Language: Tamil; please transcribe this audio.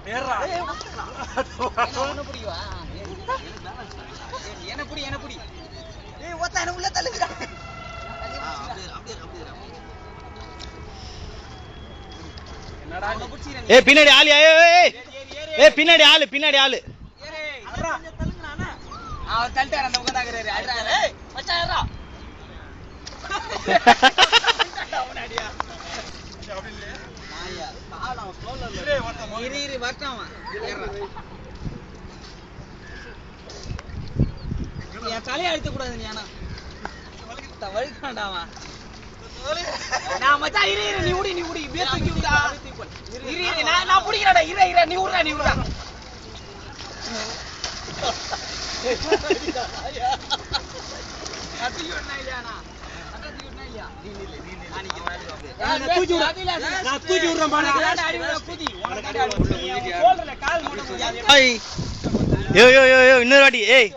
ஏறா என்ன புடிவா என்ன புடி ஏய் ஓத்த என்ன உள்ள தள்ளுடா என்னடா ஏய் பின்னாடி ஆளு ஏய் பின்னாடி ஆளு அவர் தள்ளிட்டாரு அந்த பக்கம் தாக்குறாரு அடடா ஏய் மச்சான் ஏறா அவனாடியா அப்படி இல்ல நாயா கால அவன் ஸ்லோல இரு வரட்டாமா ஏறா என் தலைய அழுத்த கூடாது நீ ஆனா வழுக்காண்டாமா நான் மச்சான் இரு நீ உடி இப்படியே தூக்கி விடா இரு நான் புடிக்கிறடா இரு நீ உடுடா இன்னொரு வாட்டி ஏய்